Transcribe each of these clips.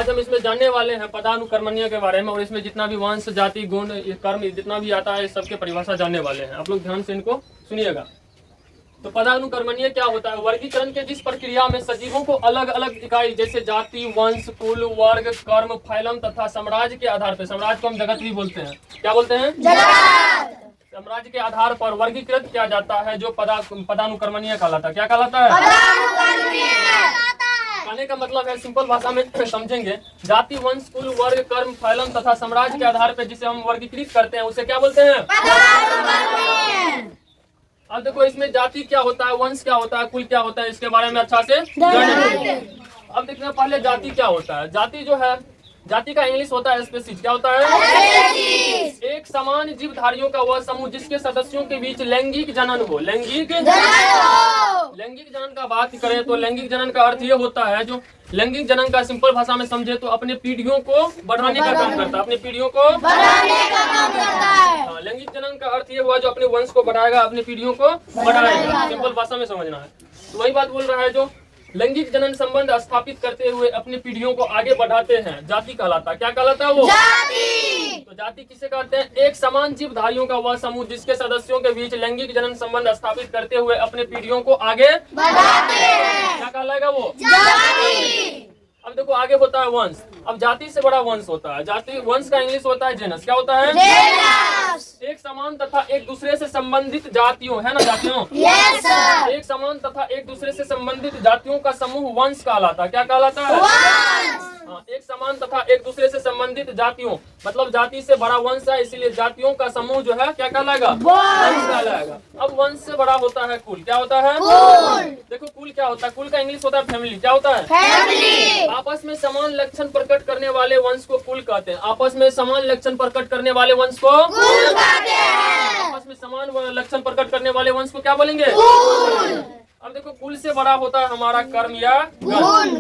आज हम इसमें जानने वाले हैं पदानुक्रमणीय के बारे में, और इसमें जितना भी वंश, जाति, गुण, कर्म जितना भी आता है सबके परिभाषा जानने वाले हैं। आप लोग ध्यान से इनको सुनिएगा। तो पदानुक्रमणीय क्या होता है? वर्गीकरण के जिस प्रक्रिया में सजीवों को अलग अलग इकाई जैसे जाति, वंश, कुल, वर्ग, कर्म, फैलम तथा साम्राज्य के आधार पर, साम्राज्य को हम जगत भी बोलते हैं, क्या बोलते हैं? साम्राज्य के आधार पर वर्गीकृत किया जाता है, जो पदानुक्रमणीय कहलाता है। क्या कहलाता है? कहने का मतलब है, सिंपल भाषा में समझेंगे, जाति, वंश, कुल, वर्ग, कर्म, फैलम तथा साम्राज्य के आधार पर जिसे हम वर्गीकृत करते हैं उसे क्या बोलते हैं? अब देखो इसमें जाति क्या होता है, वंश क्या होता है, कुल क्या होता है, इसके बारे में अच्छा से जानेंगे। अब देखना पहले जाति क्या होता है। जाति जो है, जाति का इंग्लिश होता है स्पेसीज। क्या होता है? एक समान जीवधारियों का वह समूह जिसके सदस्यों के बीच लैंगिक जनन हो। लैंगिक जनन का बात करें तो लैंगिक जनन का अर्थ ये होता है, जो लैंगिक जनन का सिंपल भाषा में समझे तो अपने पीढ़ियों को बढ़ाने का काम करता है। अपने पीढ़ियों को बढ़ाने का काम करता है। लैंगिक जनन का अर्थ ये हुआ जो अपने वंश को बढ़ाएगा, अपने पीढ़ियों को बढ़ाएगा। सिंपल भाषा में समझना है। तो वही बात बोल रहा है, जो लैंगिक जनन संबंध स्थापित करते हुए अपनी पीढ़ियों को आगे बढ़ाते हैं, जाति कहलाता है। क्या कहलाता है वो? जाति। तो जाति किसे कहते हैं? एक समान जीवधारियों का वह समूह जिसके सदस्यों के बीच लैंगिक जनन संबंध स्थापित करते हुए अपने पीढ़ियों को आगे बढ़ाते हैं। क्या कहलाएगा वो? जाति। अब देखो आगे होता है वंश। अब जाति से बड़ा वंश होता है। जाति, वंश का इंग्लिश होता है जेनस। क्या होता है? जेनस। एक समान तथा एक दूसरे से संबंधित जातियों, है ना, जातियों? Yes sir. एक समान तथा एक दूसरे से संबंधित जातियों का समूह वंश कहलाता है। क्या कहलाता है? वंश। एक समान तथा एक दूसरे से संबंधित जातियों, मतलब जाति से बड़ा वंश है, इसीलिए जातियों का समूह जो है क्या कहलाएगा? वंश कहलाएगा। अब वंश से बड़ा होता है कुल। क्या होता है? कुल। देखो कुल क्या होता है? कुल का इंग्लिश होता है फैमिली। क्या होता है? फैमिली। आपस में समान लक्षण प्रकट करने वाले वंश को कुल कहते हैं। आपस में समान लक्षण प्रकट करने वाले वंश को कुल कहते हैं। आपस में समान लक्षण प्रकट करने वाले वंश को क्या बोलेंगे? कुल। अब देखो कुल से बड़ा होता है हमारा कर्म या गण।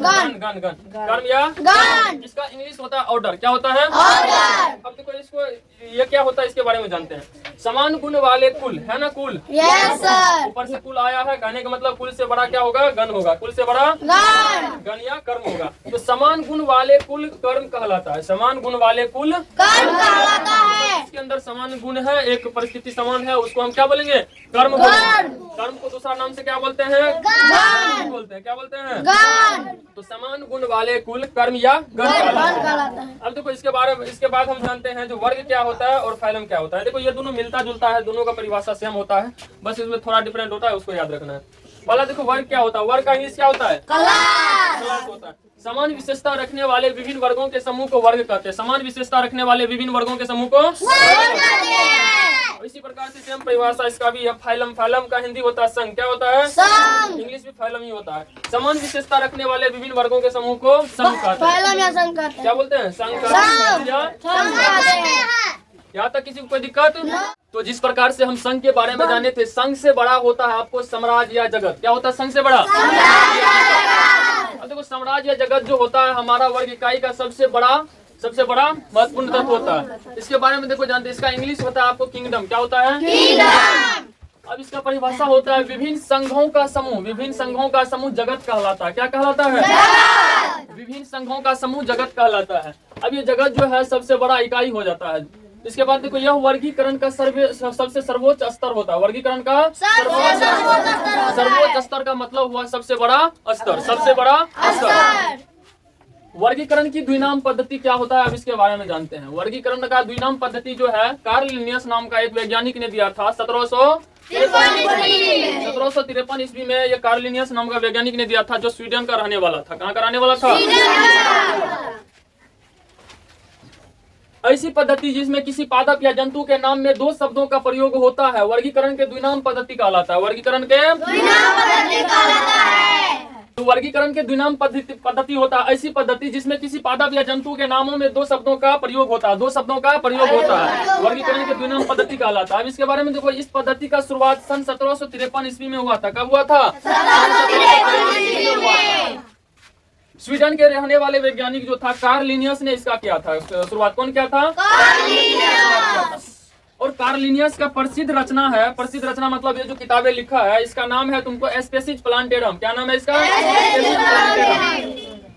कर्म या गण। इसका इंग्लिश होता है ऑर्डर। क्या होता है? ऑर्डर। अब देखो इसको, ये क्या होता है इसके बारे में जानते हैं। समान गुण वाले कुल, है ना, कुल। Yes sir. ऊपर से कुल आया है, कहने का मतलब कुल से बड़ा क्या होगा? गण होगा। कुल से बड़ा गण या कर्म होगा। तो समान गुण वाले कुल कर्म कहलाता है। समान गुण वाले कुल कर्म कहलाता है। इसके अंदर समान गुण है, एक परिस्थिति समान है, उसको हम क्या बोलेंगे? कर्म बोलेंगे। कर्म को दूसरा नाम से क्या बोलते हैं? गण बोलते हैं। क्या बोलते हैं? गण। तो समान गुण वाले कुल कर्म या गण कहलाता है। अब देखो इसके बाद हम जानते हैं जो वर्ग क्या होता है और फैलम क्या होता है। देखो ये दोनों मिलता जुलता है, दोनों का परिभाषा सेम होता है, बस इसमें थोड़ा डिफरेंट होता है, उसको याद रखना है। पहला देखो वर्ग क्या होता है। वर्ग का इंग्लिश क्या होता है? क्लास होता है। समान विशेषता रखने वाले विभिन्न वर्गों के समूह को वर्ग कहते हैं। समान विशेषता रखने वाले विभिन्न वर्गों के समूह को वर्ग कहते हैं। इसी प्रकार से सेम परिभाषा इसका भी है। फैलम, फैलम का हिंदी होता है संघ। क्या होता है? संघ। इंग्लिश भी फैलम ही होता है। समान विशेषता रखने वाले विभिन्न वर्गों के समूह को संघ कहते हैं। फैलम या संघ कहते हैं। क्या बोलते हैं? संघ कहते हैं। यहाँ तक किसी को कोई दिक्कत? तो जिस प्रकार से हम संघ के बारे में जाने थे, संघ से बड़ा होता है आपको साम्राज्य या जगत। क्या होता है संघ से बड़ा? देखो साम्राज्य या जगत जो होता है हमारा वर्ग इकाई का सबसे बड़ा महत्वपूर्ण तत्व होता है। इसके बारे में देखो जानते हैं, इसका इंग्लिश होता है आपको किंगडम। क्या होता है? किंगडम। अब इसका परिभाषा होता है विभिन्न संघों का समूह। विभिन्न संघों का समूह जगत कहलाता है। क्या कहलाता है? विभिन्न संघों का समूह जगत कहलाता है। अब ये जगत जो है सबसे बड़ा इकाई हो जाता है। इसके बाद देखो यह वर्गीकरण का सबसे सर्वोच्च स्तर होता है। वर्गीकरण का सर्वोच्च स्तर का मतलब हुआ सबसे बड़ा स्तर। सबसे बड़ा स्तर। वर्गीकरण की द्विनाम पद्धति क्या होता है, अब इसके बारे में जानते हैं। वर्गीकरण का द्विनाम पद्धति जो है कार्ल लिनियस नाम का एक वैज्ञानिक ने दिया था 1753 ईस्वी में। ये कार्ल लिनियस नाम का वैज्ञानिक ने दिया था, जो स्वीडन का रहने वाला था। कहाँ का रहने वाला था? ऐसी पद्धति जिसमें किसी पादप या जंतु के नाम में दो शब्दों का प्रयोग होता है वर्गीकरण के द्विनाम पद्धति कहलाता है। वर्गीकरण के द्विनाम पद्धति कहलाता है। तो वर्गीकरण के द्विनाम पद्धति होता है ऐसी पद्धति जिसमें किसी पादप या जंतु के नामों में दो शब्दों का प्रयोग होता है। दो शब्दों का प्रयोग होता है, वर्गीकरण के द्विनाम पद्धति कहलाता है। अब इसके बारे में देखो, इस पद्धति का शुरुआत सन 1753 ईस्वी में हुआ था। कब हुआ था? स्वीडन के रहने वाले वैज्ञानिक जो था कार्ल लिनियस ने इसका किया था शुरुआत। कौन किया था? Karl Linnaeus. और कार्ल लिनियस का प्रसिद्ध रचना है, प्रसिद्ध रचना मतलब ये जो किताबें लिखा है, इसका नाम है तुमको स्पेसीज प्लांटेरम। क्या नाम है इसका?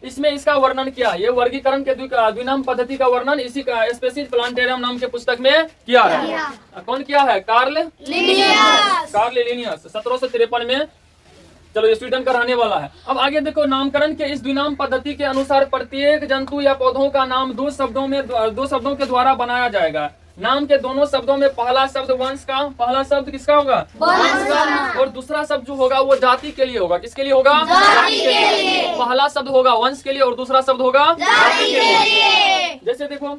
इसमें इसका वर्णन किया, ये वर्गीकरण के द्विनाम पद्धति का वर्णन इसी का स्पेसीज प्लांटेरियम नाम के पुस्तक में किया है। कौन किया है? कार्ल लिनियस 1753 में। चलो, स्वीडन का रहने वाला है। अब आगे देखो, नामकरण के इस द्विनाम पद्धति के अनुसार प्रत्येक जंतु या पौधों का नाम दो शब्दों के द्वारा बनाया जाएगा। नाम के दोनों शब्दों में पहला शब्द वंश का, पहला शब्द किसका होगा? वंश का। और दूसरा शब्द जो होगा वो जाति के लिए होगा। किसके लिए होगा? जाति के लिए। पहला शब्द होगा वंश के लिए और दूसरा शब्द होगा जाति के लिए। जैसे देखो,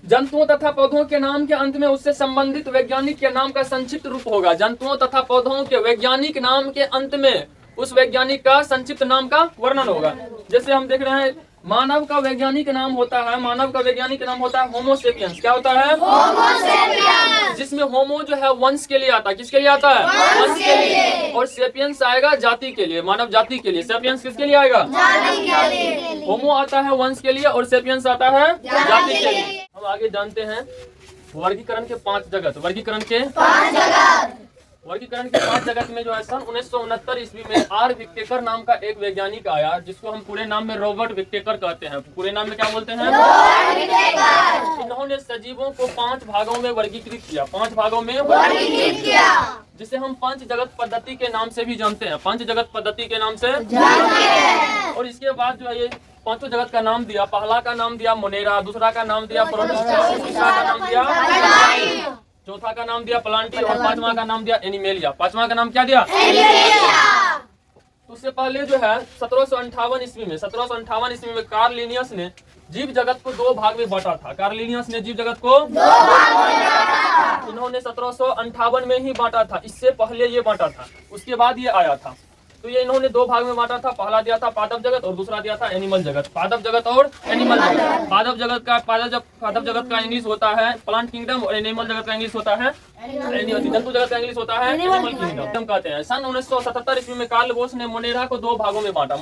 जंतुओं तथा पौधों के नाम के अंत में उससे संबंधित वैज्ञानिक के नाम का संक्षिप्त रूप होगा। जंतुओं तथा पौधों के वैज्ञानिक नाम के अंत में उस वैज्ञानिक का संक्षिप्त नाम का वर्णन होगा। जैसे हम देख रहे हैं, मानव का वैज्ञानिक नाम होता है, होमो सेपियंस। क्या होता है? होमो सेपियंस। जिसमें होमो जो है वंश के लिए आता है। किसके लिए आता है? वंश के लिए। और सेपियंस आएगा जाति के लिए, मानव जाति के लिए। सेपियंस किसके लिए आएगा? जाति के लिए। होमो आता है वंश के लिए और सेपियंस आता है जाति के लिए। हम आगे जानते हैं वर्गीकरण के 5 जगत। वर्गीकरण के 5 जगत में जो है सन 1969 ईस्वी में आर विक्टेकर नाम का एक वैज्ञानिक आया, जिसको हम पूरे नाम में रॉबर्ट विक्टेकर कहते हैं। पूरे नाम में क्या बोलते हैं? इन्होंने सजीवों को 5 भागों में वर्गीकृत किया। 5 भागों में वर्गीकृत किया, जिसे हम पंच जगत पद्धति के नाम से भी जानते हैं। पंच जगत पद्धति के नाम से जानते हैं। और इसके बाद जो है ये 5 जगत का नाम दिया। पहला का नाम दिया मोनेरा, दूसरा का नाम दिया प्रोटिस्टा, तीसरा का नाम दिया, चौथा का नाम दिया प्लांटी और 5वां का नाम दिया एनिमेलिया। 5वां का नाम क्या दिया? उससे पहले जो है 1758 ईस्वी में कार्ल लिनियस ने जीव जगत को 2 भाग में बांटा था। कार्ल लिनियस ने जीव जगत को 2 भाग में बांटा था। इन्होंने 1758 में ही बांटा था, इससे पहले ये बांटा था, उसके बाद ये आया था। तो ये इन्होंने 2 भाग में बांटा था। पहला दिया था पादप जगत और दूसरा दिया था एनिमल जगत। पादप जगत और एनिमल जगत। पादप जगत का इंग्लिश होता है प्लांट किंगडम और एनिमल जगत का इंग्लिश होता है जंतु जगत का इंग्लिश होता है एनिमल किंगडम कहते हैं। सन 1977 ईस्वी में कार्ल बोस ने मोनेरा को 2 भागों में बांटा।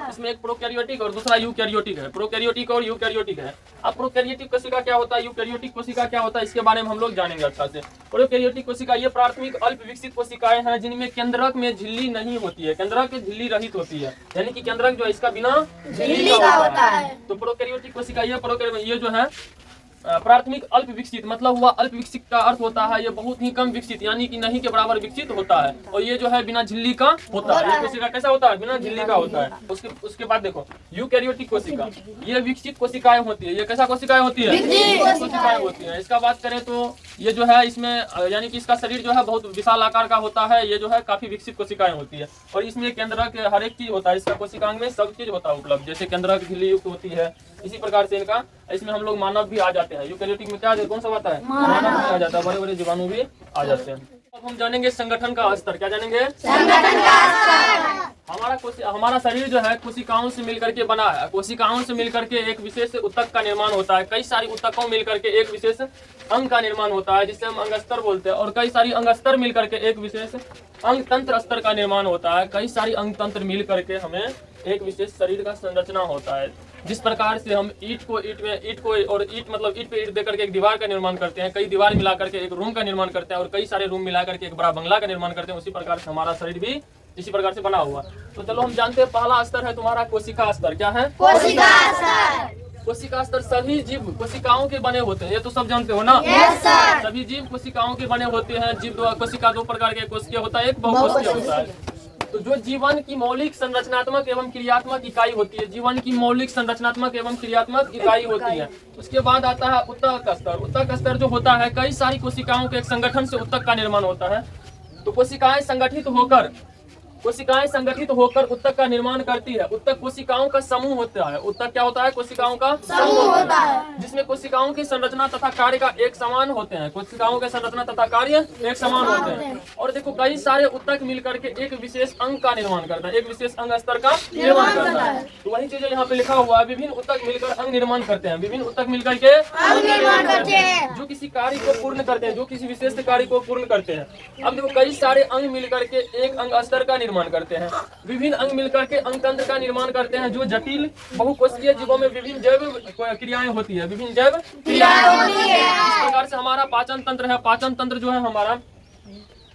इसमें एक प्रोकैरियोटिक और दूसरा यूकैरियोटिक है। प्रोकैरियोटिक और यूकैरियोटिक है। अब प्रोकैरियोटिक कोशिका क्या होता है, यूकैरियोटिक कोशिका क्या होता है, इसके बारे में हम लोग जानेंगे अच्छा से। प्रोकैरियोटिक कोशिका ये प्राथमिक अल्प विकसित कोशिकाएं हैं जिनमें केंद्रक में झिल्ली नहीं होती है। केंद्रक झिल्ली रहित होती है, यानी कि केंद्रक जो है इसका बिना झिल्ली का होता है। तो प्रोकैरियोटिक कोशिका ये जो है प्राथमिक अल्प विकसित, मतलब हुआ अल्प विकसित का अर्थ होता है ये बहुत ही कम विकसित, यानी कि नहीं के बराबर विकसित होता है। और ये जो है बिना झिल्ली का होता है। ये कोशिका कैसा होता है? बिना झिल्ली का होता है। उसके बाद देखो यूकैरियोटिक कोशिका, ये विकसित कोशिकाएं होती है। ये कैसा कोशिकाएं होती है? कोशिकाएं होती है। इसका बात करें तो ये जो है इसमें यानी कि इसका शरीर जो है बहुत विशाल आकार का होता है। ये जो है काफी विकसित कोशिकाएं होती है और इसमें केंद्रक हर एक चीज होता है। इसका कोशिकांग में सब चीज होता है उपलब्ध, जैसे केंद्रक झिल्ली युक्त होती है। इसी प्रकार से इनका इसमें हम लोग मानव भी आ जाते हैं। यूकैरियोटिक में क्या कौन सा आता है? मानव भी आ जाता है, बड़े बड़े जीवाणु भी आ जाते हैं। अब हम जानेंगे संगठन का स्तर। क्या जानेंगे? संगठन का स्तर। हमारा शरीर जो है कोशिकाओं से मिलकर के बना है। कोशिकाओं से मिलकर के एक विशेष ऊतक का निर्माण होता है। कई सारी ऊतकों मिलकर के एक विशेष अंग का निर्माण होता है, जिसे हम अंगस्तर बोलते हैं। और कई सारी अंगस्तर मिलकर के एक विशेष अंग तंत्र स्तर का निर्माण होता है। कई सारी अंग तंत्र मिल करके हमें एक विशेष शरीर का संरचना होता है। जिस प्रकार से हम ईट मतलब ईट पे ईट देकर के एक दीवार का निर्माण करते हैं, कई दीवार मिला करके एक रूम का निर्माण करते हैं और कई सारे रूम मिला करके एक बड़ा बंगला का निर्माण करते हैं, उसी प्रकार से हमारा शरीर भी इसी प्रकार से बना हुआ। तो चलो हम जानते हैं पहला स्तर है तुम्हारा कोशिका स्तर। क्या है? कोशिका स्तर। कोशिका स्तर सभी जीव कोशिकाओं के बने होते हैं, ये तो सब जानते हो ना? Yes sir. सभी जीव कोशिकाओं के बने होते हैं। जीव कोशिका 2 प्रकार के कोशिकीय होता है, एक बहुकोशिकीय होता है। तो जो जीवन की मौलिक संरचनात्मक एवं क्रियात्मक इकाई होती है, जीवन की मौलिक संरचनात्मक एवं क्रियात्मक इकाई होती है। उसके बाद आता है ऊतक स्तर। ऊतक स्तर जो होता है कई सारी कोशिकाओं के एक संगठन से ऊतक का निर्माण होता है। तो कोशिकाएं संगठित होकर ऊतक का निर्माण करती है। ऊतक कोशिकाओं का समूह होता है। ऊतक क्या होता है? कोशिकाओं का समूह होता है, जिसमें कोशिकाओं की संरचना तथा कार्य का एक समान होते हैं। कोशिकाओं के संरचना तथा कार्य एक समान होते हैं। और देखो कई सारे ऊतक मिलकर के एक विशेष अंग का निर्माण करता है, एक विशेष अंग स्तर का निर्माण करता है। तो वही चीजें यहाँ पे लिखा हुआ है, विभिन्न ऊतक मिलकर अंग निर्माण करते हैं। विभिन्न ऊतक मिलकर के अंग निर्माण करते हैं जो किसी कार्य को पूर्ण करते हैं, जो किसी विशेष कार्य को पूर्ण करते हैं। अब देखो कई सारे अंग मिलकर के एक अंग स्तर का निर्माण करते हैं। विभिन्न अंग मिलकर के अंग तंत्र का निर्माण करते हैं, जो जटिल बहुकोशिकीय जीवों में विभिन्न जैव क्रियाएं होती है। विभिन्न जैव क्रियाएं होती है। इस प्रकार से हमारा पाचन तंत्र है। पाचन तंत्र जो है हमारा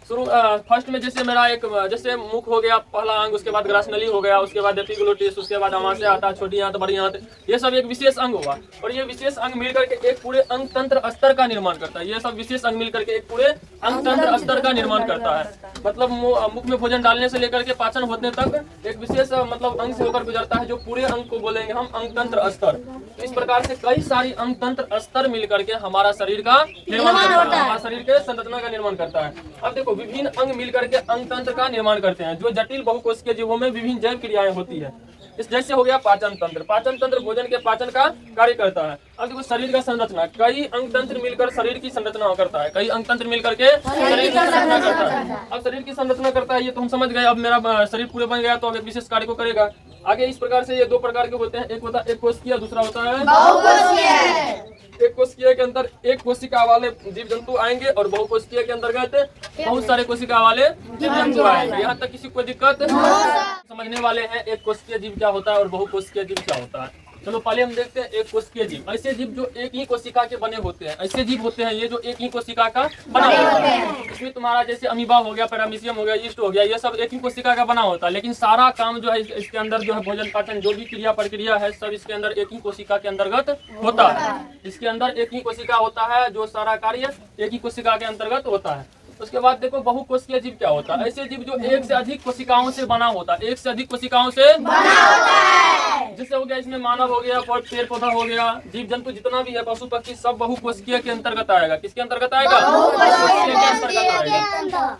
शुरू फर्स्ट में जैसे मेरा एक जैसे मुख हो गया पहला अंग, उसके बाद ग्रासनली हो गया, उसके बाद एपिग्लोटिस, उसके बाद आमाशय आता है, छोटी आंत, बड़ी आंत, ये सब एक विशेष अंग हुआ। और ये विशेष अंग मिलकर के एक पूरे अंग तंत्र स्तर का निर्माण करता है। ये सब विशेष अंग मिलकर के एक पूरे अंग तंत्र स्तर का निर्माण करता है। मतलब मुख में भोजन डालने से लेकर के पाचन होने तक एक विशेष मतलब अंग से होकर गुजरता है, जो पूरे अंग को बोलेंगे हम अंग तंत्र स्तर। इस प्रकार से कई सारी अंग तंत्र स्तर मिलकर के हमारा शरीर का निर्माण करता है, हमारा शरीर के संरचना का निर्माण करता है। अब देखो विभिन्न अंग मिलकर के अंग तंत्र का निर्माण करते हैं, जो जटिल बहुकोशिकीय जीवों में विभिन्न जैव क्रियाएं होती है। इस जैसे हो गया पाचन तंत्र। पाचन तंत्र भोजन के पाचन का कार्य करता है। अब देखो शरीर का संरचना, कई अंग तंत्र मिलकर शरीर की संरचना करता है, कई अंग तंत्र मिलकर के शरीर की संरचना करता है। अब शरीर की संरचना करता है, ये तो हम समझ गए। अब मेरा शरीर पूरे बन गया तो अब एक विशेष कार्य को करेगा। आगे इस प्रकार से ये दो प्रकार के होते हैं, एक होता है एक कोशिकीय, दूसरा होता है बहुकोशिकीय। एक कोशिकीय के अंदर एक कोशिका वाले जीव जंतु आएंगे और बहुकोशिकीय के अंतर्गत बहुत सारे कोशिका वाले जीव जंतु आएंगे। यहाँ तक किसी को दिक्कत समझने वाले हैं एक कोशिकीय जीव क्या होता है और बहुकोशिकीय जीव क्या होता है। चलो पहले हम देखते हैं एक कोशिकीय जीव। ऐसे जीव जो एक ही कोशिका के बने होते हैं, ऐसे जीव होते हैं ये जो एक ही कोशिका का बना होता है। इसमें तुम्हारा जैसे अमीबा हो गया, पैरामीशियम हो गया, यीस्ट हो गया, ये सब एक ही कोशिका का बना होता है। लेकिन सारा काम जो है इसके अंदर जो है भोजन पाचन जो भी क्रिया प्रक्रिया है सब इसके अंदर एक ही कोशिका के अंतर्गत होता है। इसके अंदर एक ही कोशिका होता है, जो सारा कार्य एक ही कोशिका के अंतर्गत होता है। उसके बाद देखो बहुकोशिकीय जीव क्या होता है। ऐसे जीव जो एक से अधिक कोशिकाओं से बना होता है, एक से अधिक कोशिकाओं से बना होता है। जैसे हो गया इसमें मानव हो गया, पेड़ पौधा हो गया, जीव जंतु जितना भी है, पशु पक्षी, सब बहुकोशिकीय के अंतर्गत आएगा। किसके अंतर्गत आएगा? बहुकोशिकीय के अंतर्गत आएगा।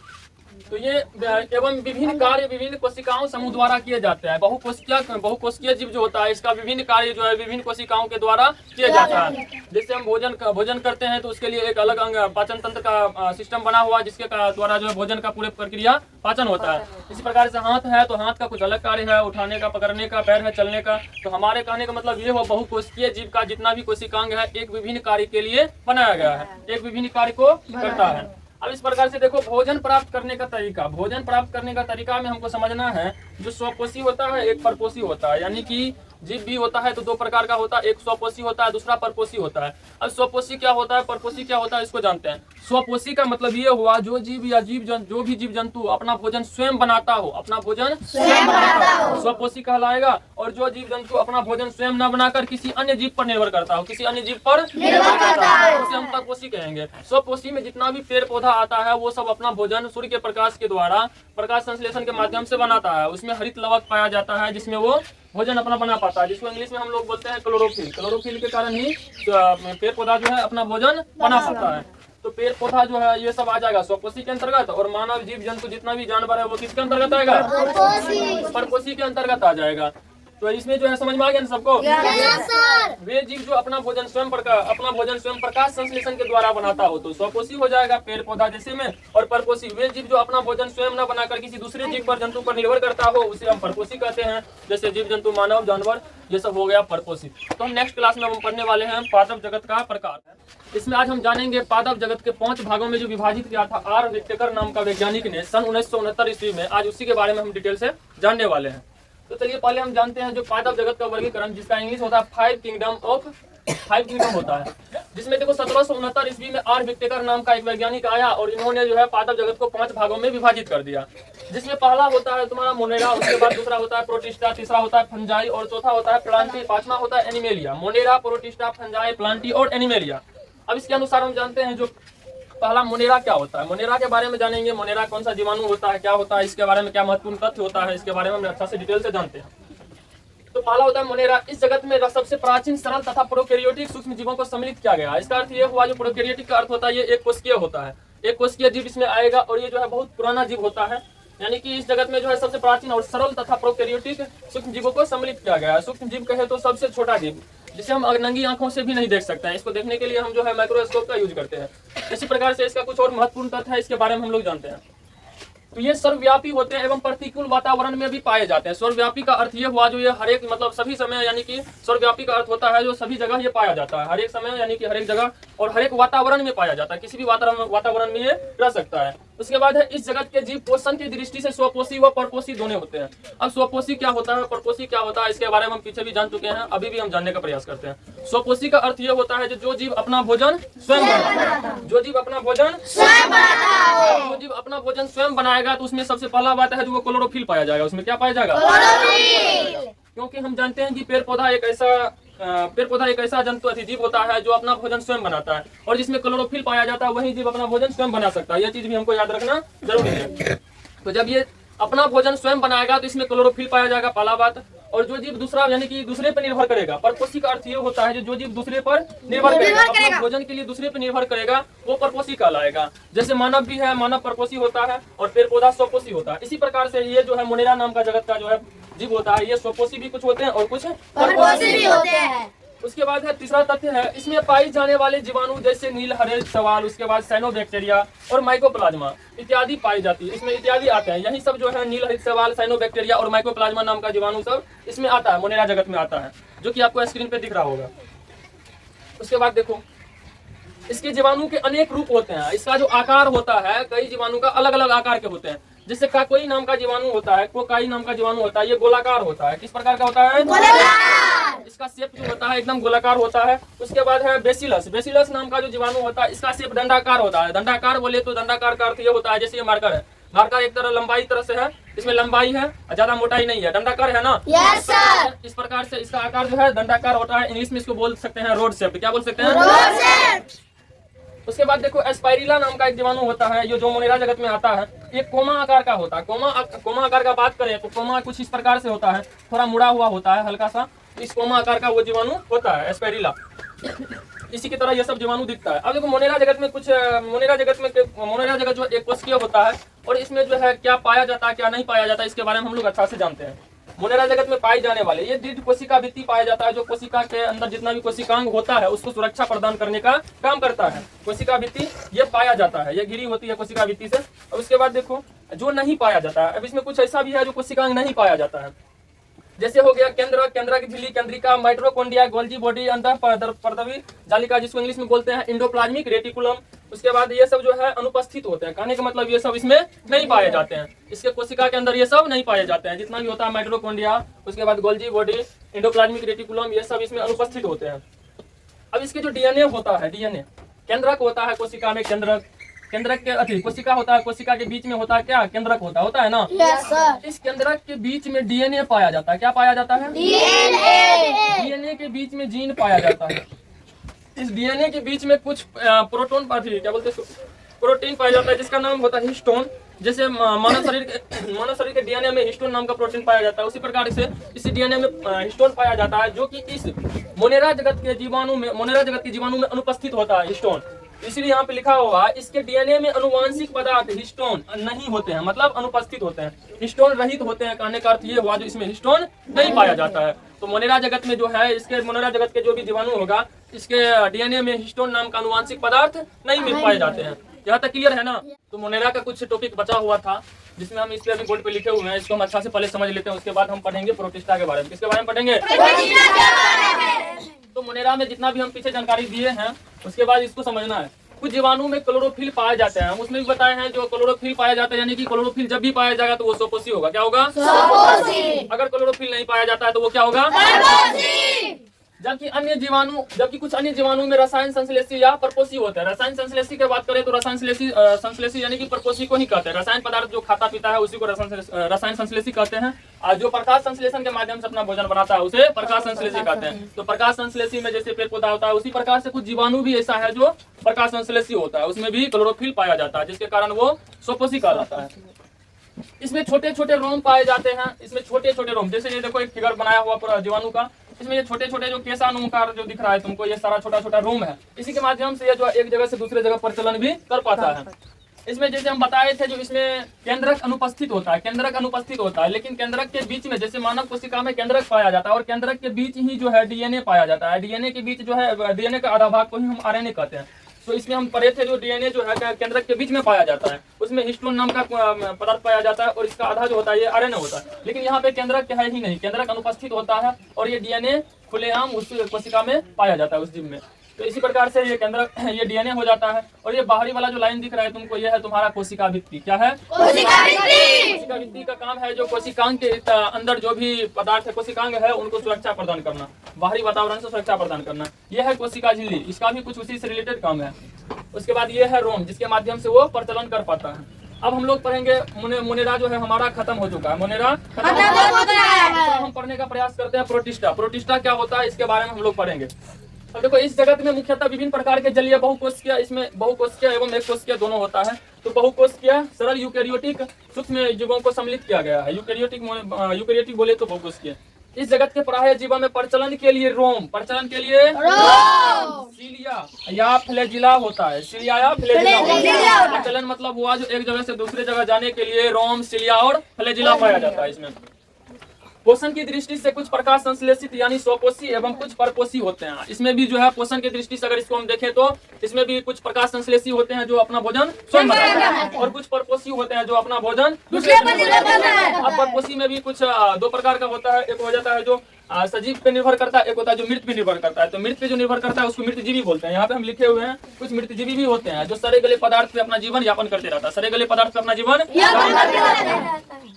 तो ये एवं विभिन्न कार्य विभिन्न कोशिकाओं समूह द्वारा किए जाते हैं। बहुकोशिकीय जीव जो होता है इसका विभिन्न कार्य जो है विभिन्न कोशिकाओं के द्वारा किया जाता है। जैसे हम भोजन करते हैं तो उसके लिए एक अलग अंग पाचन तंत्र का सिस्टम बना हुआ, जिसके द्वारा जो है भोजन का पूरे प्रक्रिया पाचन होता है। इसी प्रकार से हाथ है तो हाथ का कुछ अलग कार्य है, उठाने का, पकड़ने का, पैर है चलने का। तो हमारे कहने का मतलब ये हुआ बहुकोशिकीय जीव का जितना भी कोशिकांग है एक विभिन्न कार्य के लिए बनाया गया है, एक विभिन्न कार्य को करता है। अब इस प्रकार से देखो भोजन प्राप्त करने का तरीका। भोजन प्राप्त करने का तरीका में हमको समझना है, जो स्वपोषी होता है एक परपोषी होता है। यानी कि जीव भी होता है तो दो प्रकार का होता है, एक स्वपोषी होता है, दूसरा परपोषी होता है। अब स्वपोषी क्या होता है, परपोषी क्या होता है, इसको जानते हैं। स्वपोषी का मतलब ये हुआ जो जीव या जो भी जीव जंतु अपना भोजन स्वयं बनाता हो, अपना भोजन स्वयं बनाता हो, स्वपोषी कहलाएगा। और जो जीव जंतु अपना भोजन स्वयं न बनाकर किसी अन्य जीव पर निर्भर करता हो, किसी अन्य जीव पर निर्भर करता है, उसे हम परपोषी कहेंगे। स्वपोषी में जितना भी पेड़ पौधा आता है वो सब अपना भोजन सूर्य के प्रकाश के द्वारा प्रकाश संश्लेषण के माध्यम से बनाता है। उसमें हरित लवक पाया जाता है जिसमें वो भोजन अपना बना पाता है, जिसको इंग्लिश में हम लोग बोलते हैं क्लोरोफिल। क्लोरोफिल के कारण ही पेड़ पौधा जो है अपना भोजन बना पाता है। तो पेड़ पौधा जो है ये सब आ जाएगा स्वपोषी के अंतर्गत। और मानव जीव जंतु जितना भी जानवर है वो किसके अंतर्गत आएगा? परपोषी के अंतर्गत आ जाएगा। तो इसमें जो है समझ में आ गया ना सबको? वे जीव जो अपना भोजन स्वयं प्रकाश संश्लेषण के द्वारा बनाता हो तो स्वपोषी हो जाएगा पेड़ पौधा जैसे में। और परपोषी वे जीव जो अपना भोजन स्वयं न बनाकर किसी दूसरे जीव पर जंतु पर निर्भर करता हो उसे हम परपोषी कहते हैं। जैसे जीव जंतु, मानव, जानवर, ये सब हो गया परपोषी। तो हम नेक्स्ट क्लास में हम पढ़ने वाले हैं पादप जगत का प्रकार। इसमें आज हम जानेंगे पादप जगत के 5 भागों में जो विभाजित किया था आर विटेकर नाम का वैज्ञानिक ने सन 1969 ईस्वी में। आज उसी के बारे में हम डिटेल से जानने वाले हैं। तो चलिए पहले हम जानते हैं जो पादप जगत का वर्गीकरण, जिसका इंग्लिश होता है 5 किंगडम होता है। जिसमें देखो 1769 ईस्वी में आर विटेकर नाम का एक वैज्ञानिक आया और इन्होंने जो है पादप जगत को 5 भागों में विभाजित कर दिया। जिसमें पहला होता है तुम्हारा मोनेरा, उसके बाद दूसरा होता है प्रोटिस्टा, तीसरा होता है फंजाई और चौथा होता है प्लांटी, पांचवा होता है animalia. Monera, protista, fungi, Plantae और एनिमेलिया। अब इसके अनुसार हम जानते हैं जो पहला मोनेरा क्या होता है। मोनेरा के बारे में जानेंगे, मोनेरा कौन सा जीवाणु होता है, क्या होता है, इसके बारे में क्या महत्वपूर्ण तथ्य होता है, इसके बारे में हम अच्छा से डिटेल से जानते हैं। तो पहला होता है मोनेरा। इस जगत में सबसे प्राचीन, सरल तथा प्रोकैरियोटिक सूक्ष्म जीवों को सम्मिलित किया गया। इसका अर्थ ये हुआ, जो प्रोकैरियोटिक का अर्थ होता है ये एक कोशिकीय होता है, एक कोशिकीय जीव इसमें आएगा और ये जो है बहुत पुराना जीव होता है। यानी कि इस जगत में जो है सबसे प्राचीन और सरल तथा प्रोकैरियोटिक सूक्ष्म जीवों को सम्मिलित किया गया है। सूक्ष्म जीव कहे तो सबसे छोटा जीव, जिसे हम नंगी आंखों से भी नहीं देख सकते हैं। इसको देखने के लिए हम जो है माइक्रोस्कोप का यूज करते हैं। इसी प्रकार से इसका कुछ और महत्वपूर्ण तथ्य है, इसके बारे में हम लोग जानते हैं। तो ये सर्वव्यापी होते हैं एवं प्रतिकूल वातावरण में भी पाए जाते हैं। सर्वव्यापी का अर्थ ये हुआ जो ये हर एक मतलब सभी समय, यानी कि सर्वव्यापी का अर्थ होता है जो सभी जगह ये पाया जाता है, हर एक समय यानी कि हर एक जगह और हर एक वातावरण में पाया जाता है, किसी भी वातावरण में ये रह सकता है। उसके बाद है इस जगत के जीव पोषण की दृष्टि से स्वपोषी व परपोषी दोनों होते हैं। अब स्वपोषी क्या होता है, परपोषी क्या होता है, इसके बारे में हम पीछे भी जान चुके हैं, अभी भी हम जानने का प्रयास करते हैं। स्वपोषी का अर्थ ये होता है जो जीव अपना भोजन स्वयं बनाता है, जो जीव अपना भोजन स्वयं बनाता है, जो जीव अपना भोजन स्वयं बनाएगा तो उसमें सबसे पहला बात है जो वो क्लोरोफिल पाया जाएगा। उसमें क्या पाया जाएगा, क्लोरोफिल। क्योंकि हम जानते हैं कि पेड़ पौधा एक ऐसा जंतु जीव होता है जो अपना भोजन स्वयं बनाता है, और जिसमें क्लोरोफिल पाया जाता है वही जीव अपना भोजन स्वयं बना सकता है। यह चीज भी हमको याद रखना जरूरी है। तो जब ये अपना भोजन स्वयं बनाएगा तो इसमें क्लोरोफिल पाया जाएगा, पहला बात। और जो जीव दूसरा यानी कि दूसरे पर निर्भर करेगा, परपोषी का अर्थ ये होता है जो जीव दूसरे पर निर्भर करेगा, अपना भोजन के लिए दूसरे पर निर्भर करेगा, वो परपोषी कहलाएगा। जैसे मानव भी है, मानव परपोषी होता है और पेड़ पौधा स्वपोषी होता है। इसी प्रकार से ये जो है मोनेरा नाम का जगत का जो है जीव होता है, ये स्वपोषी भी कुछ होते हैं और कुछ परपोषी भी होते हैं। उसके बाद है तीसरा तथ्य है, इसमें पाई जाने वाले जीवाणु जैसे नील हरे सवाल, उसके बाद साइनोबैक्टीरिया और माइकोप्लाज्मा इत्यादि पाई जाती है। इसमें इत्यादि आते हैं, यही सब जो है नील हरित सवाल, साइनोबैक्टीरिया और माइकोप्लाज्मा नाम का जीवाणु सब इसमें आता है, मोनेरा जगत में आता है, जो कि आपको स्क्रीन पे दिख रहा होगा। उसके बाद देखो इसके जीवाणु के अनेक रूप होते हैं। इसका जो आकार होता है, कई जीवाणु का अलग अलग आकार के होते हैं। जैसे काकोई नाम का जीवाणु होता है, कोकाई नाम का जीवाणु होता है, ये गोलाकार होता है। किस प्रकार का होता है, गोलाकार। इसका शेप जो होता है एकदम गोलाकार होता है। उसके बाद है बेसिलस, बेसिलस नाम का जो जीवाणु होता है, इसका शेप दंडाकार होता है। दंडाकार बोले तो दंडाकार का अर्थ ये होता है जैसे ये मार्कर है, मार्कर एक तरह लंबाई तरह से है, इसमें लंबाई है ज्यादा मोटाई नहीं है, दंडाकार है ना। Yes sir. इस प्रकार से इसका आकार जो है दंडाकार होता है। इंग्लिश में इसको बोल सकते हैं रोड शेप। क्या बोल सकते हैं, रोड शेप। उसके बाद देखो एस्पाइरिला नाम का एक जीवाणु होता है, ये जो मोनेरा जगत में आता है, ये कोमा आकार का होता है। कोमा आकार का बात करें तो कोमा कुछ इस प्रकार से होता है, थोड़ा मुड़ा हुआ होता है हल्का सा, इस कोमा आकार का वो जीवाणु होता है एस्पाइरिला। इसी की तरह ये सब जीवाणु दिखता है। अब देखो मोनेरा जगत में मोनेरा जगत जो एक कोशिकीय होता है, और इसमें जो है क्या पाया जाता है क्या नहीं पाया जाता, इसके बारे में हम लोग अच्छा से जानते हैं। मोनेरा जगत में पाए जाने वाले ये दीर्घ कोशिका भित्ति पाया जाता है, जो कोशिका के अंदर जितना भी कोशिकांग होता है उसको सुरक्षा प्रदान करने का काम करता है। कोशिका भित्ति ये पाया जाता है, ये घिरी होती है कोशिका भित्ति से। और उसके बाद देखो जो नहीं पाया जाता है, अब इसमें कुछ ऐसा भी है जो कोशिकांग नहीं पाया जाता है। जैसे हो गया केंद्रक झिल्ली, केंद्रिका, माइटोकॉन्ड्रिया, गोल्जी बॉडी, अंतःपर्दवी जालिका जिसको इंग्लिश में बोलते हैं एंडोप्लाज्मिक रेटिकुलम। उसके बाद ये सब जो है अनुपस्थित होते हैं, कहने का मतलब ये सब इसमें नहीं पाए जाते हैं। इसके कोशिका के अंदर ये सब नहीं पाए जाते हैं, जितना भी होता है माइटोकॉन्ड्रिया, उसके बाद गोल्जी बॉडी, एंडोप्लाज्मिक रेटिकुलम, ये सब इसमें अनुपस्थित होते हैं। अब इसके जो डीएनए होता है, डीएनए केंद्रक होता है कोशिका में, केंद्रक के कोशिका होता है, कोशिका के बीच में होता है क्या, केंद्रक होता है ना। Yes sir. इस केंद्रक के बीच में डीएनए पाया जाता है। क्या पाया जाता है, डीएनए के बीच में जीन पाया जाता है। इस डीएनए के बीच में कुछ प्रोटोन क्या बोलते हैं, प्रोटीन पाया जाता है, जिसका नाम होता है हिस्टोन। जैसे मानव शरीर के डीएनए में हिस्टोन नाम का प्रोटीन पाया जाता है, उसी प्रकार से इस डीएनए में हिस्टोन पाया जाता है, जो कि इस मोनेरा जगत के जीवाणु में अनुपस्थित होता है हिस्टोन। इसलिए यहाँ पे लिखा हुआ इसके डीएनए में अनुवांशिक पदार्थ हिस्टोन नहीं होते हैं, मतलब अनुपस्थित होते हैं, हिस्टोन रहित होते हैं। कहने का अर्थ ये हुआ जो इसमें हिस्टोन नहीं पाया जाता है। तो मोनेरा जगत में जो है, इसके मोनेरा जगत के जो भी जीवाणु होगा, इसके डीएनए में हिस्टोन नाम का अनुवांशिक पदार्थ नहीं मिल पाए जाते हैं। यहाँ तक क्लियर है ना। तो मोनेरा का कुछ टॉपिक बचा हुआ था, जिसमें हम इसलिए अभी बोर्ड पे लिखे हुए हैं, इसको हम अच्छा से पहले समझ लेते हैं। उसके बाद हम पढ़ेंगे प्रोटिस्टा के बारे में। किसके बारे में पढ़ेंगे, तो मोनेरा में जितना भी हम पीछे जानकारी दिए हैं, उसके बाद इसको समझना है। कुछ जीवाणु में क्लोरोफिल पाए जाते हैं, हम उसमें भी बताए हैं। जो क्लोरोफिल पाया जाता है, यानी कि क्लोरोफिल जब भी पाया जाएगा तो वो स्वपोषी होगा। क्या होगा, स्वपोषी। अगर क्लोरोफिल नहीं पाया जाता है तो वो क्या होगा, परपोषी। जबकि कुछ अन्य जीवाणु में रसायन संश्लेषी या परपोषी होते हैं। रसायन संश्लेषी की बात करें तो रसायन संश्लेषी यानी कि परपोषी को ही कहते हैं। रसायन पदार्थ जो खाता पीता है उसी को रसायन संश्लेषी कहते हैं। और जो प्रकाश संश्लेषण के माध्यम से अपना भोजन बनाता है उसे प्रकाश संश्लेषी कहते हैं। तो प्रकाश संश्लेषी में जैसे पेड़ पौधा होता है, उसी प्रकार से कुछ जीवाणु भी ऐसा है जो प्रकाश संश्लेषी होता है, उसमें भी क्लोरोफिल पाया जाता है, जिसके कारण वो स्वपोषी कहलाता है। इसमें छोटे छोटे रोम पाए जाते हैं। इसमें छोटे छोटे रोम, जैसे ये देखो एक फिगर बनाया हुआ पूरा जीवाणु का, इसमें ये छोटे छोटे जो केशानुकार जो दिख रहा है तुमको, ये सारा छोटा छोटा रोम है। इसी के माध्यम से ये जो एक जगह से दूसरे जगह प्रचलन भी कर पाता है। इसमें जैसे हम बताए थे, जो इसमें केंद्रक अनुपस्थित होता है, लेकिन केंद्रक के बीच में, जैसे मानव कोशिका में केंद्रक पाया जाता है, और केंद्रक के बीच ही जो है डीएनए पाया जाता है। डीएनए के बीच जो है, डीएनए का आधा भाग को ही हम आरएनए कहते हैं। तो इसमें हम पढ़े थे, जो डीएनए जो है केंद्रक के बीच में पाया जाता है, उसमें हिस्टोन नाम का पदार्थ पाया जाता है, और इसका आधा जो होता है ये आरएनए होता है। लेकिन यहाँ पे केंद्रक है ही नहीं, केंद्रक अनुपस्थित होता है, और ये डीएनए खुलेआम उस कोशिका में पाया जाता है, उस जीव में। तो इसी प्रकार से ये केंद्र ये डीएनए हो जाता है। और ये बाहरी वाला जो लाइन दिख रहा है तुमको, ये है तुम्हारा कोशिका भित्ति। क्या है? कोशिका भित्ति का काम है जो कोशिकांग के अंदर जो भी पदार्थ है, कोशिकांग है, उनको सुरक्षा प्रदान करना, बाहरी वातावरण से सुरक्षा प्रदान करना। यह है कोशिका झिल्ली, इसका भी कुछ उसी से रिलेटेड काम है। उसके बाद ये है रोम, जिसके माध्यम से वो प्रचलन कर पाता है। अब हम लोग पढ़ेंगे मोनेरा जो है हमारा खत्म हो चुका है, मोनेरा खत्म हो चुका है। हम पढ़ने का प्रयास करते हैं प्रोटिस्टा। प्रोटिस्टा क्या होता है इसके बारे में हम लोग पढ़ेंगे। अब देखो, इस जगत में मुख्यतः विभिन्न प्रकार के जलीय बहुकोशिकीय, इसमें बहुकोशिकीय एवं एक कोशिकीय दोनों होता है। तो बहुकोशिकीय सरल यूकेरियोटिक सूक्ष्म जीवों को सम्मिलित किया गया है। यूकेरियोटिक बोले तो बहुकोशिकीय। इस जगत के प्राय जीवों में प्रचलन के लिए रोम, प्रचलन के लिए सीलिया या फ्लैजिला होता है। सीलिया या फ्लैजिला, प्रचलन मतलब हुआ जो एक जगह से दूसरे जगह जाने के लिए रोम, सीलिया और फ्लैजिला पाया जाता है। इसमें पोषण की दृष्टि से कुछ प्रकार संश्लेषित यानी स्वपोषी एवं कुछ परपोषी होते हैं। इसमें भी जो है पोषण की दृष्टि से अगर इसको हम देखें तो इसमें भी कुछ प्रकार संश्लेषी होते हैं जो अपना भोजन स्वयं बनाते हैं, और कुछ परपोषी होते हैं जो अपना भोजन दूसरे बनाते हैं। अब परपोषी में भी कुछ दो प्रकार का होता है। एक हो जाता है जो सजीव पे निर्भर करता है, एक होता है जो मृत पे निर्भर करता है। तो मृत पे जो निर्भर करता है उसको मृतजीवी बोलते हैं। यहाँ पे हम लिखे हुए हैं कुछ मृतजीवी भी होते हैं जो सड़े गले पदार्थ पे अपना जीवन यापन करते रहता है, सड़े गले पदार्थ पे अपना जीवन यापन करते रहता है।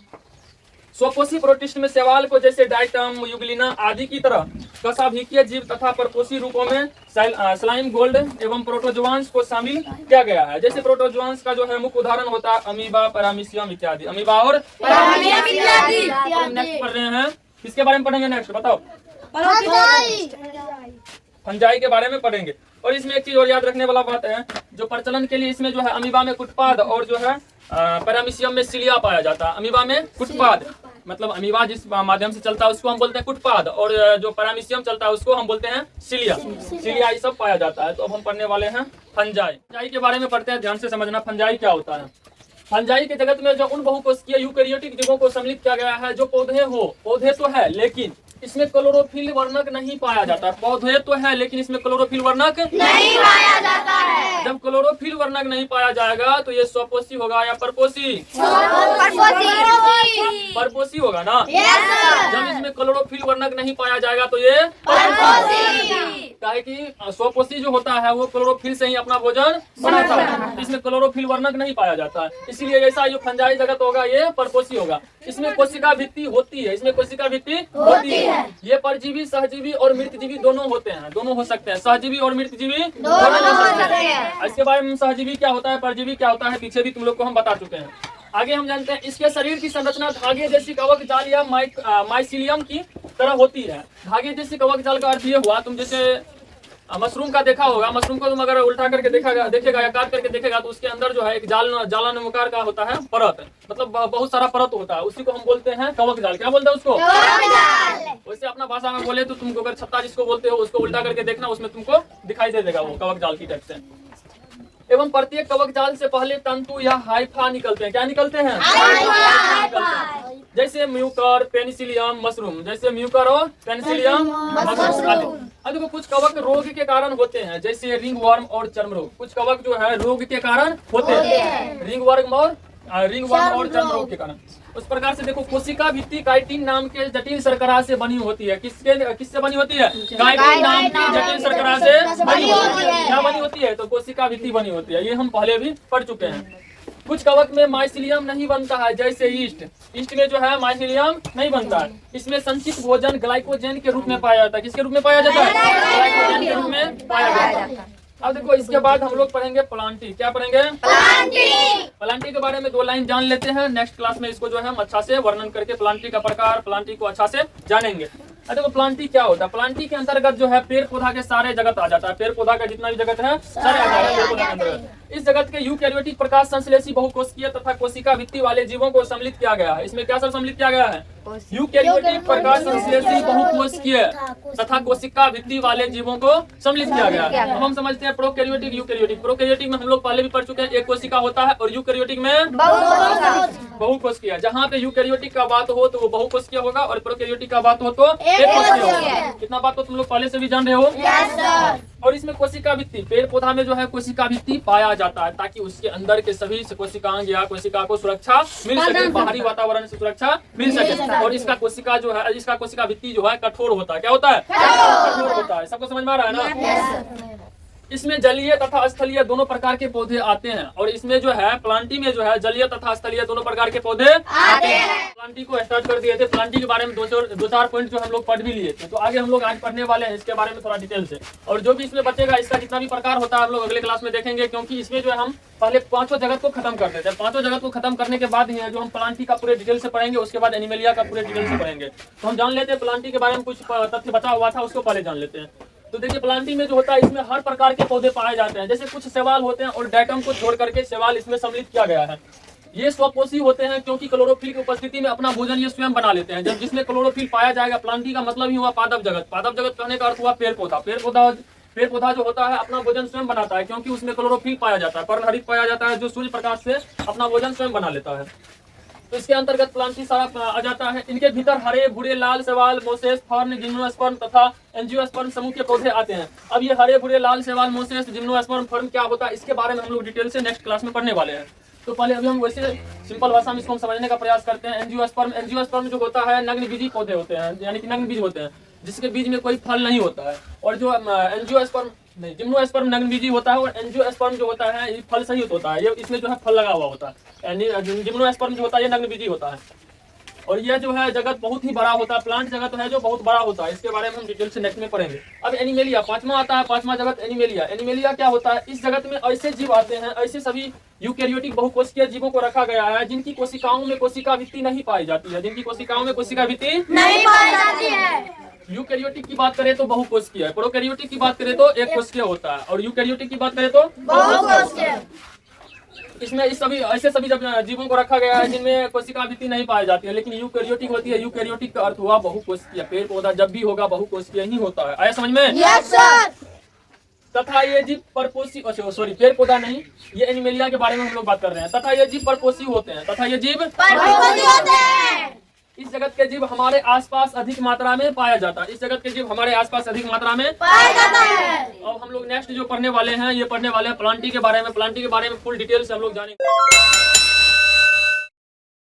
स्वपोषी प्रोटिस्ट में शैवाल को जैसे डाइटम, युगलिना आदि की तरह कशाभिकीय जीव तथा परपोषी रूपों में स्लाइम, गोल्ड एवं प्रोटोजोआंस को शामिल किया गया है। जैसे प्रोटोजोआंस का जो है मुख्य उदाहरण होता है अमीबा, पैरामीशियम इत्यादि। अमीबा और नेक्स्ट पढ़ रहे हैं, किसके बारे में पढ़ेंगे नेक्स्ट बताओ? फंजाई के बारे में पढ़ेंगे। और इसमें एक चीज और याद रखने वाला बात है, जो प्रचलन के लिए इसमें जो है अमीबा में कुटपाद और जो है पैरामीशियम में सिलिया पाया जाता है। अमीबा में कुटपाद मतलब अमीबा जिस माध्यम से चलता है उसको हम बोलते हैं कुटपाद, और जो पैरामीशियम चलता है उसको हम बोलते हैं सिलिया। सिलिया ये सब पाया जाता है। तो अब हम पढ़ने वाले हैं फंजाई। फंजाई के बारे में पढ़ते हैं, ध्यान से समझना फंजाई क्या होता है। फंजाई के जगत में जो उन बहुकोशिकीय यूकेरियोटिक जीवों को सम्मिलित किया गया है जो पौधे तो है लेकिन इसमें क्लोरोफिल वर्णक नहीं पाया जाता। पौधे तो है लेकिन इसमें क्लोरोफिल वर्णक नहीं पाया जाता है। जब क्लोरोफिल वर्णक नहीं पाया जाएगा तो ये स्वपोषी होगा या परपोषी? परपोषी होगा ना। जब इसमें क्लोरोफिल वर्णक नहीं पाया जाएगा तो ये कि स्वपोषी जो होता है वो क्लोरोफिल से ही अपना भोजन बनाता है, इसमें क्लोरोफिल वर्णक नहीं पाया जाता है। इसलिए ऐसा जो फंजाई जगत होगा ये परपोषी होगा। इसमें कोशिका भित्ति होती है, इसमें कोशिका भित्ति होती है। ये परजीवी, सहजीवी और मृतजीवी दोनों होते हैं, दोनों हो सकते हैं। सहजीवी और मृतजीवी दोनों हो सकते हैं। इसके बारे में सहजीवी क्या होता है, परजीवी क्या होता है, पीछे भी तुम लोग को हम बता चुके हैं। आगे हम जानते हैं इसके शरीर की संरचना धागे जैसी कवक जाल या माइसिलियम की तरह होती है। धागे जैसी कवक जाल का अर्थ ये हुआ, तुम जैसे मशरूम का देखा होगा, मशरूम को तुम अगर उल्टा करके देखेगा या काट करके देखेगा तो उसके अंदर जो है एक जालानुकार का होता है परत, मतलब बहुत सारा परत होता है, उसी को हम बोलते हैं कवक जाल। क्या बोलते हैं उसको? वैसे अपना भाषा में बोले तो तुमको अगर छत्ता जिसको बोलते हो उसको उल्टा करके देखना, उसमें तुमको दिखाई दे देगा वो कवक जाल की टाइप से। एवं प्रत्येक कवक जाल से पहले तंतु या हाइफा निकलते हैं। क्या निकलते हैं? जैसे म्यूकर, पेनिसिलियम, मशरूम। जैसे म्यूकर और पेनिसिलियम, मशरूम आदि। अब देखो कुछ कवक रोग के कारण होते हैं, जैसे रिंगवर्म और चर्म रोग। कुछ कवक जो है रोग के कारण होते हैं, रिंगवर्म और चर्म रोग के कारण। उस प्रकार से देखो कोशिका भित्ति काइटिन नाम के जटिल शर्करा से बनी होती है। किससे बनी होती है? काइटिन नाम की जटिल शर्करा से बनी होती है। क्या बनी होती है? तो कोशिका भित्ति बनी होती है। ये हम पहले भी पढ़ चुके हैं। कुछ कवक में माइसिलियम नहीं बनता है, जैसे ईस्ट में जो है माइसिलियम नहीं बनता है। इसमें संचित भोजन ग्लाइकोजन के रूप में पाया जाता है। किसके रूप में पाया जाता है? ग्लाइकोजन के रूप में पाया जाता है। अब देखो इसके बाद हम लोग पढ़ेंगे प्लांटी। क्या पढ़ेंगे? प्लांटी के बारे में 2 लाइन जान लेते हैं। नेक्स्ट क्लास में इसको जो है हम अच्छा से वर्णन करके प्लांटी का प्रकार, प्लांटी को अच्छा से जानेंगे। देखो प्लांटी क्या होता है? प्लांटी के अंतर्गत जो है पेड़ पौधा के सारे जगत आ जाता है। पेड़ पौधा का जितना भी जगत है सारे आ जाता है पेड़ पौधा के अंतर्गत। इस जगत के यूकैरियोटिक प्रकाश संश्लेषी बहुकोशिकीय तथा कोशिका भित्ति वाले जीवों को सम्मिलित किया गया है। इसमें क्या सब सम्मिलित किया गया है? यूकैरियोटिक प्रकाश संश्लेषी बहुकोशिकीय तथा कोशिका भित्ति वाले जीवों को सम्मिलित किया गया है। अब हम समझते हैं प्रोकैरियोटिक, यूकैरियोटिक। प्रोकैरियोटिक में हम लोग पहले भी पढ़ चुके हैं, एक कोशिका होता है, और यूकैरियोटिक में बहुकोशिकीय। जहाँ पे यूकैरियोटिक का बात हो तो वो बहुकोशिकीय होगा, और प्रोकैरियोटिक का बात हो तो एक कोशिकीय होगा। कितना बात तो तुम लोग पहले से भी जान रहे हो। और इसमें कोशिका भित्ति, पेड़ पौधा में जो है कोशिका भित्ति पाया जाता है ताकि उसके अंदर के सभी कोशिकांग या कोशिका को सुरक्षा मिल सके, बाहरी वातावरण से सुरक्षा मिल सके। और इसका कोशिका जो है, इसका कोशिका भित्ति जो है कठोर होता है। क्या होता है? कठोर होता है। सबको समझ में आ रहा है ना? इसमें जलीय तथा स्थलीय दोनों प्रकार के पौधे आते हैं। और इसमें जो है प्लांटी में जो है जलीय तथा स्थलीय दोनों प्रकार के पौधे आते हैं। प्लांटी को स्टार्ट कर दिए थे। प्लांटी के बारे में दो चार पॉइंट जो हम लोग पढ़ भी लिए थे, तो आगे हम लोग आज पढ़ने वाले हैं इसके बारे में थोड़ा डिटेल से। और जो भी इसमें बचेगा, इसका जितना भी प्रकार होता है हम लोग अगले क्लास में देखेंगे, क्योंकि इसमें जो है हम पहले पांचों जगत को खत्म कर देते हैं। पांचों जगत को खत्म करने के बाद ही जो हम प्लांटी का पूरे डिटेल से पढ़ेंगे, उसके बाद एनिमेलिया का पूरे डिटेल से पढ़ेंगे। तो हम जान लेते हैं प्लांटी के बारे में कुछ तथ्य बचा हुआ था, उसको पहले जान लेते हैं। तो देखिए प्लांटी में जो होता है, इसमें हर प्रकार के पौधे पाए जाते हैं। जैसे कुछ शैवाल होते हैं और डाइटम को छोड़ करके शैवाल इसमें सम्मिलित किया गया है। ये स्वपोषी होते हैं क्योंकि क्लोरोफिल की उपस्थिति में अपना भोजन ये स्वयं बना लेते हैं। जब जिसमें क्लोरोफिल पाया जाएगा, प्लांटी का मतलब ही हुआ पादप जगत। पादप जगत कहने का अर्थ हुआ पेड़ पौधा। पेड़ पौधा जो होता है अपना भोजन स्वयं बनाता है, क्योंकि उसमें क्लोरोफिल पाया जाता है, पर्णहरित पाया जाता है, जो सूर्य प्रकाश से अपना भोजन स्वयं बना लेता है। तो इसके अंतर्गत प्लांटी सारा आ जाता है। इनके भीतर हरे, भूरे, लाल शैवाल, मोसेस, फर्न, जिम्नोस्पर्म तथा एंजियोस्पर्म समूह के पौधे आते हैं। अब ये हरे, भूरे, लाल शैवाल, मोसेस, जिम्नोस्पर्म, फर्न क्या होता है, इसके बारे में हम लोग डिटेल से नेक्स्ट क्लास में पढ़ने वाले हैं। तो पहले अभी हम वैसे सिंपल भाषा में इसको हम समझने का प्रयास करते हैं। एंजियोस्पर्म जो होता है नग्नबीजी पौधे होते हैं, यानी कि नग्न बीज होते हैं, जिसके बीज में कोई फल नहीं होता है। और जो जिम्नोस्पर्म नग्नबीजी होता है, और एंजियोस्पर्म जो होता है ये फल सहित होता है। ये इसमें जो है फल लगा हुआ होता है। जिम्नोस्पर्म जो होता है ये नग्नबीजी होता है। और यह जो है जगत बहुत ही बड़ा होता है। प्लांट जगत है जो बहुत बड़ा होता है। इसके बारे में हम डिटेल से नेक्स्ट में पढ़ेंगे। अब एनिमेलिया पांचवा आता है, पांचवा जगत एनिमेलिया। एनिमेलिया क्या होता है, इस जगत में ऐसे जीव आते हैं, ऐसे सभी यूकैरियोटिक बहुकोशिकीय जीवों को रखा गया है जिनकी कोशिकाओं में कोशिका भित्ति नहीं पाई जाती है। जिनकी कोशिकाओं में कोशिका भित्ति नहीं पाई जाती है। यूकैरियोटिक की बात करें तो बहुकोशिकीय है, प्रोकैरियोटिक की बात करें तो एक कोशिकीय होता है, और यूकैरियोटिक की बात करें तो बहुकोशिकीय। इसमें इस सभी ऐसे सभी जीवों को रखा गया है जिनमें कोशिका भित्ति नहीं पाई जाती है, लेकिन यूकैरियोटिक होती है। यूकैरियोटिक का अर्थ हुआ बहुकोशिकीय। पेड़ पौधा जब भी होगा बहुकोशिकीय ही होता है। आया समझ में? Yes sir. तथा ये जीव परपोषी, पेड़ पौधा नहीं, ये एनिमेलिया के बारे में हम लोग बात कर रहे हैं। तथा ये जीव परपोषी होते हैं। तथा ये जीव परपोषी होते हैं। इस जगत के जीव हमारे आसपास अधिक मात्रा में पाया जाता है। इस जगत के जीव हमारे आसपास अधिक मात्रा में पाया जाता है। अब हम लोग नेक्स्ट जो पढ़ने वाले हैं, ये पढ़ने वाले हैं प्लांटी के बारे में। प्लांटी के बारे में फुल डिटेल से हम लोग जानेंगे।